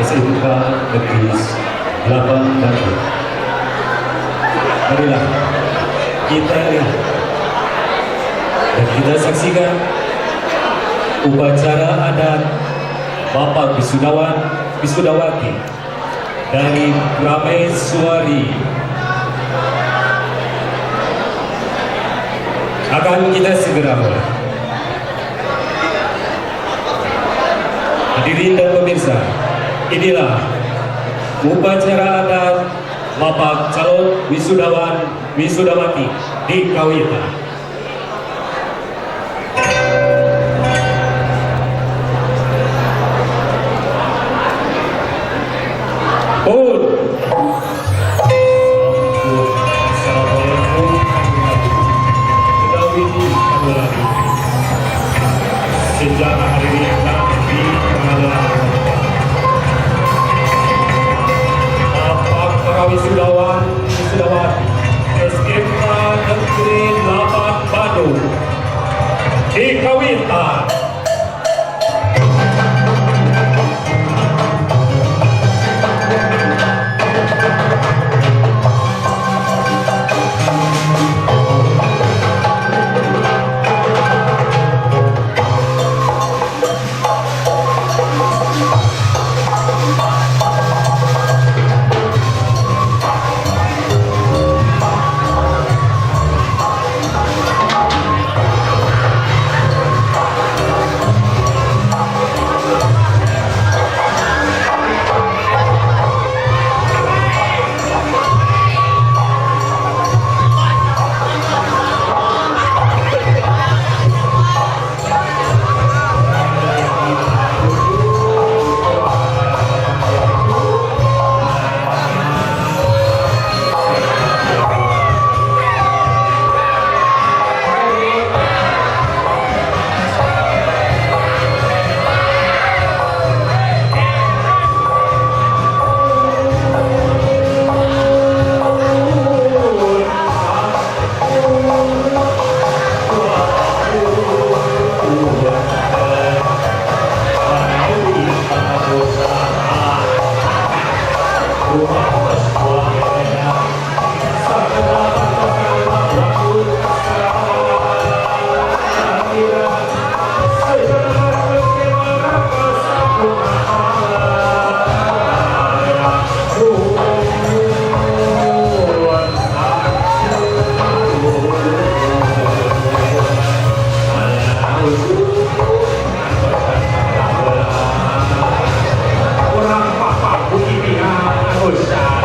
SMK Negeri 8 Bandung. Marilah kita lihat dan kita saksikan upacara adat Bapak Wisudawan Wisudawati dari Prameswari. Akan kita segera mulai. Hadirin dan pemirsa, inilah upacara adat Bapak calon wisudawan Wisudawati di Kawitan. Sejarah hari ini di pengadilan Bapak para Wisudawati SMK Negeri 8 Bandung di Kawitan. Orang papa bukti pihak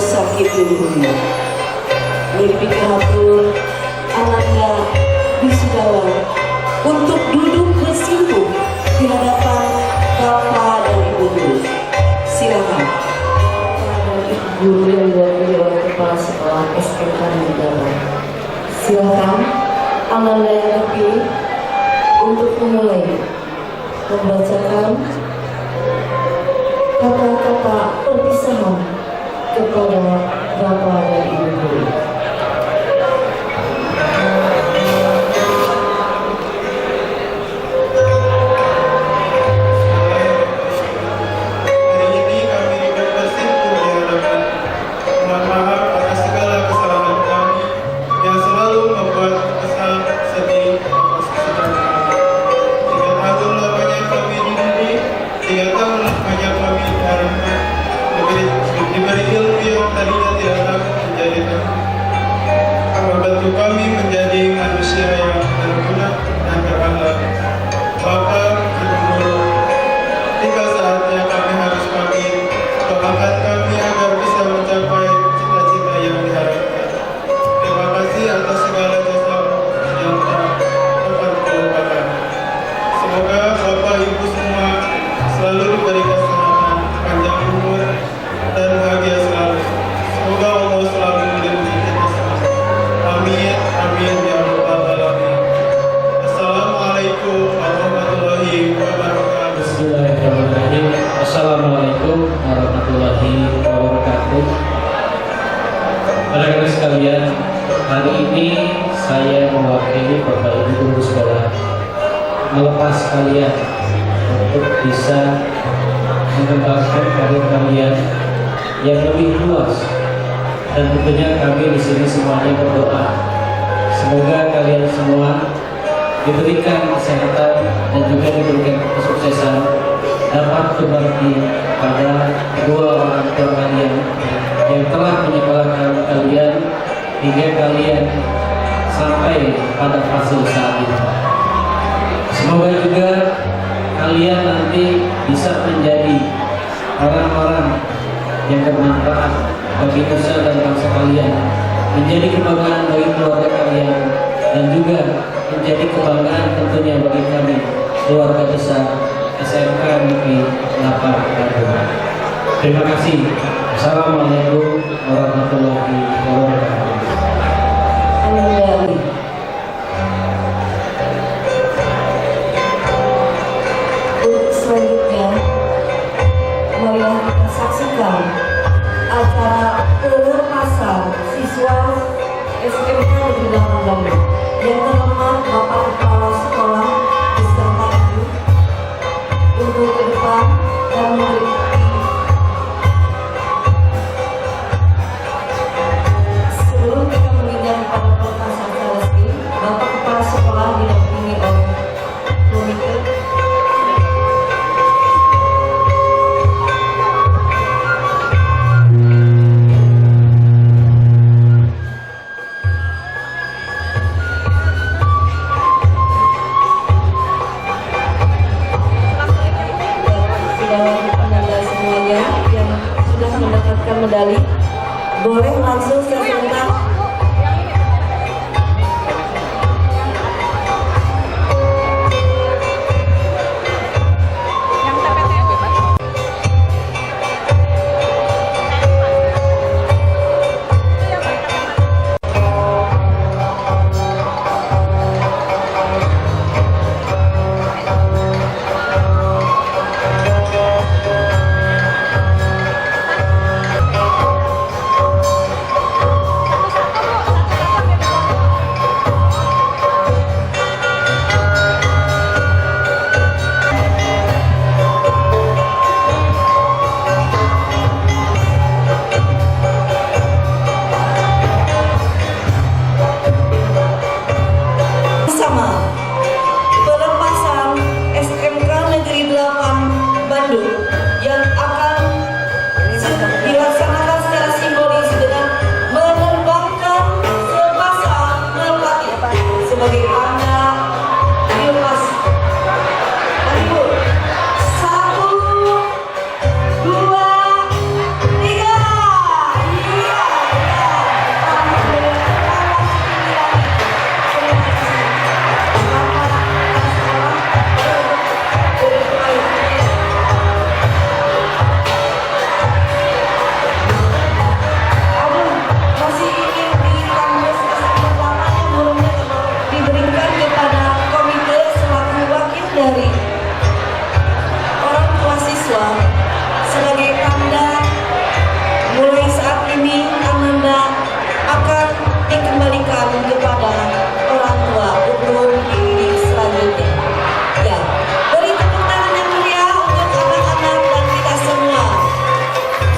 sakit dulunya mimpi hatur ananda wisudawan untuk duduk bersimpuh di hadapan Bapak dan Ibu Guru. Silakan. Guru yang diwakili oleh Kepala Sekolah SMK Negara. Silakan ananda yang terpilih untuk memulai membacakan kata-kata perpisahan kepada Bapak dan Ibu Guru. Hari ini kami bersimpuh di hadapan. Mohon maaf atas segala kesalahan kami yang selalu membuat kesal, sedih, atas kesudahan kami. Ingat agung lamanya kami dididik, ingat agung lamanya kami diharapkan, diberi ilmu yang tadinya tidak tahu menjadi tahu. Membantu kami menjadi manusia yang berguna dan berakhlak. Bapak, Ibu Guru, tiba saatnya kami harus pamit. Doakan kami agar bisa mencapai cita-cita yang diharapkan. Terima kasih atas segala jasa yang tak dapat terlupakan. Semoga Bapak Ibu semua selalu diberi kesehatan, panjang umur, dan bahagia selalu. Semoga Allah selalu melindungi kita semua. Amin, amin ya rabbal alamin. Assalamualaikum warahmatullahi wabarakatuh. Bismillahirrahmanirrahim. Assalamualaikum warahmatullahi wabarakatuh. Rekan-rekan sekalian, hari ini saya mewakili Bapak Ibu Guru Sekolah melepas kalian untuk bisa mengembangkan karir kalian yang lebih luas, dan tentunya kami di sini semuanya berdoa semoga kalian semua diberikan kesehatan dan juga diberikan kesuksesan, dapat berbakti pada kedua orang tua kalian yang telah menyekolahkan kalian hingga kalian sampai pada fase saat ini. Semoga juga kalian nanti bisa menjadi orang-orang yang bermanfaat bagi nusa dan bangsa kalian, menjadi kebanggaan bagi keluarga kalian, dan juga menjadi kebanggaan tentunya bagi kami keluarga besar SMK Negeri 8 Bandung. Terima kasih. Assalamualaikum warahmatullahi wabarakatuh. Ananda. Untuk selanjutnya, marilah kita saksikan acara pelepasan siswa SMK Negeri 8 Bandung yang terhormat Bapak Kepala Sekolah beserta Ibu untuk ke depan dan mengikuti. Sebelum kita menginjak pada pelepasan resmi, Bapak Kepala Sekolah didampingi oleh komite. Medali boleh langsung sebentar.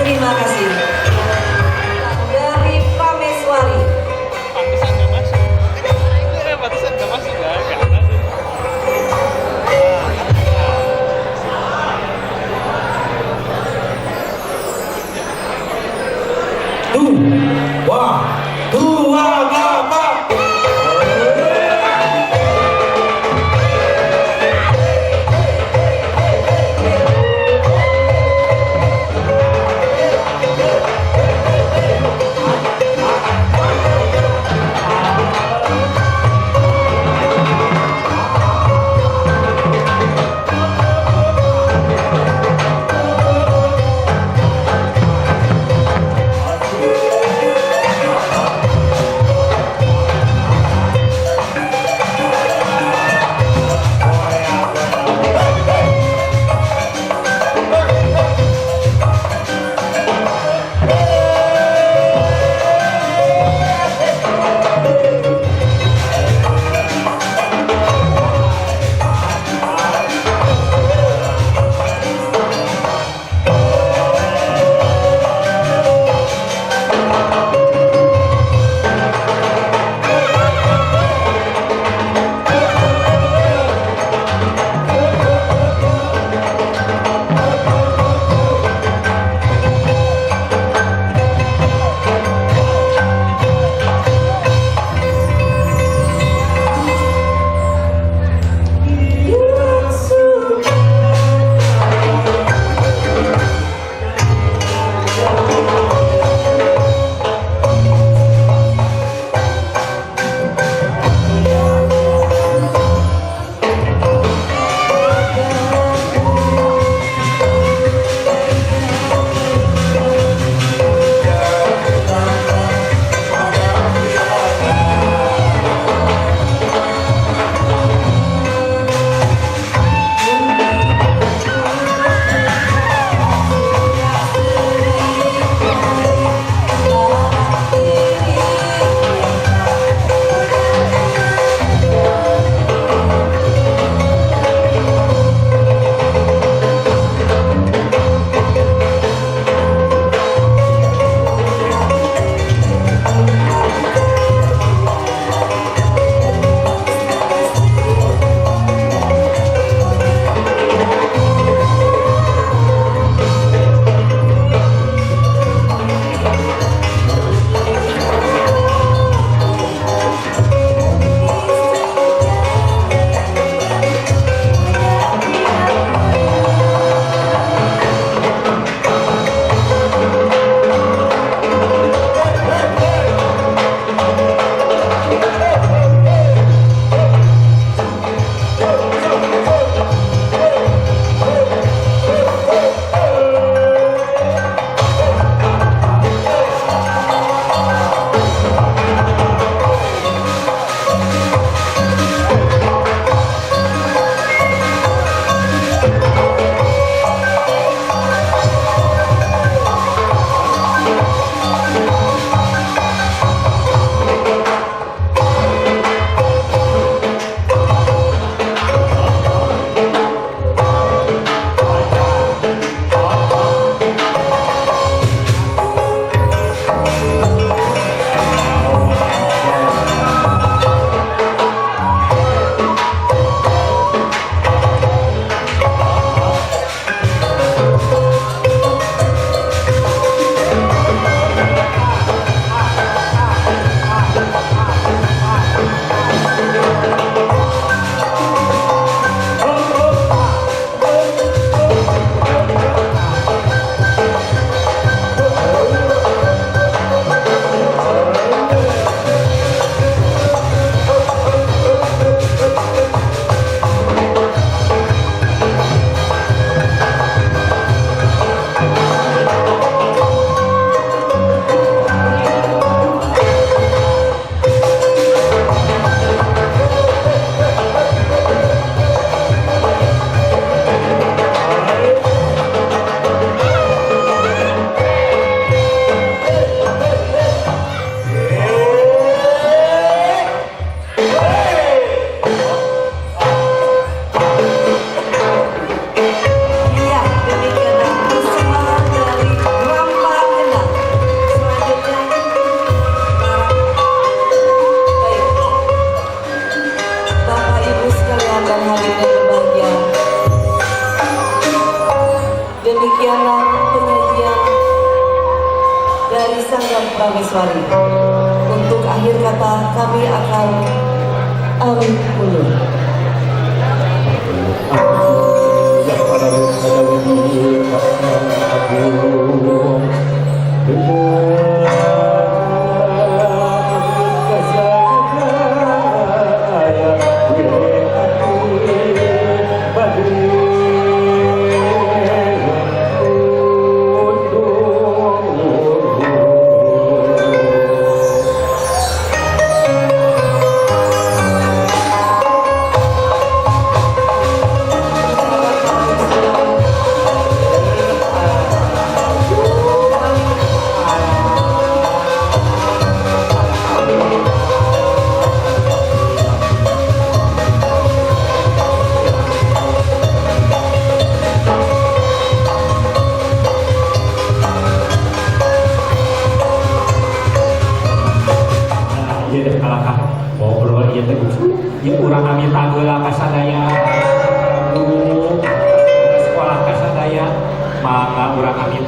Terima kasih. Dari Prameswari. Pantesan gak masuk. Pantesan gak masuk kan? Dua Bapak. Sanggam Prameswari. Untuk akhir kata kami akan amin ulun. Iya deh kalahkan ngobrol iya teh ya urang kami tanggeula kasadaya sekolah kasadaya maka urang kami